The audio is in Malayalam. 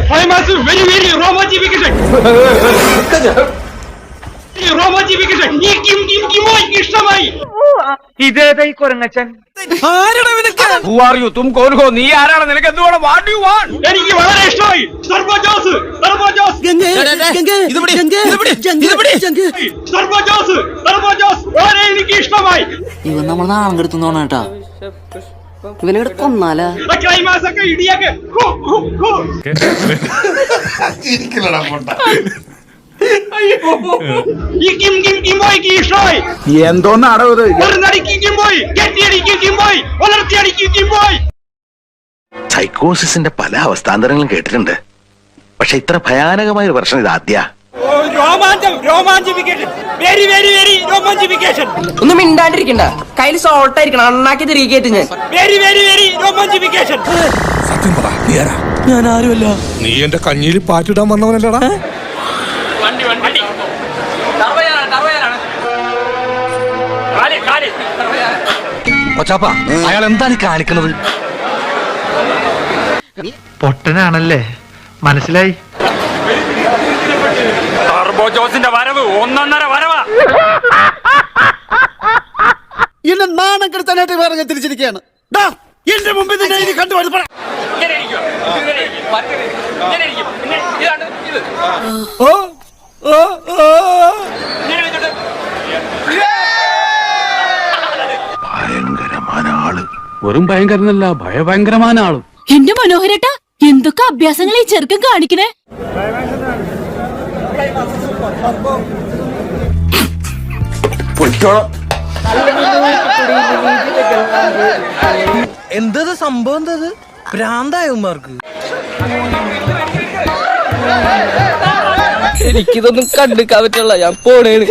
climax very romantification. Romantification. Kim ഇഷ്ടമായി. ഇതേതായി കൊരങ്ങച്ചൻ? Who are you? तुम कौन हो? നീ ആരാണ്? നിനക്ക് എന്തുവാണ്? What do you want? എനിക്ക് വളരെ ഇഷ്ടമായി. സർബജോസ്. വളരെ എനിക്ക് ഇഷ്ടമായി. ഇവൻ നമ്മൾ നാളെ എടുത്തോണ കേട്ടാ. ഇവനെ കൊന്നാലാ ക്ലൈമാക്സ് ഒക്കെ ഇടിയൊക്കെ എന്തോന്നാടോ ഇത്? സൈക്കോസിന്റെ പല അവസ്ഥാന്തരങ്ങളും കേട്ടിട്ടുണ്ട്, പക്ഷെ ഇത്ര ഭയാനകമായ ഒരു പ്രശ്നം ഇത് ആദ്യ. ഒന്നും മിണ്ടാണ്ടിരിക്കണ്ട. കയ്യിൽ സോൾട്ട് ആയിരിക്കണം. അണ്ണാക്കി തിരികേറ്റ് ഞാൻ. സത്യം പറ, ഞാൻ ആരുമല്ല. നീ എന്റെ കഞ്ഞിയിൽ പാറ്റിടാൻ വന്നവനല്ലടാ. കൊച്ചാപ്പ, അയാൾ എന്താണ് കാണിക്കുന്നത്? പൊട്ടനാണല്ലേ, മനസ്സിലായി. ടർബോജോസിന്റെ വരവ് ഒന്നൊന്നര വരവാ. എന്നെ നാണം കെടുത്താനായിട്ട് വേറെ ഞാൻ തിരിച്ചിരിക്കുകയാണ്. എന്റെ മുമ്പിൽ നിന്നെ ഇത് കണ്ടു ഭയങ്കരമായ ആള്. വെറും ഭയങ്കരനല്ല, ഭയങ്കരമായ ആളും. എന്റെ മനോഹരേട്ടാ, എന്തൊക്കെ അഭ്യാസങ്ങൾ ഈ ചെറുക്കൻ കാണിക്കണേ. എന്തത് സംഭവം? എന്തത് ഭ്രാന്തായന്മാർക്ക്? എനിക്കിതൊന്നും കണ്ടിക്കാൻ പറ്റില്ല. ഞാൻ പോണേണ്.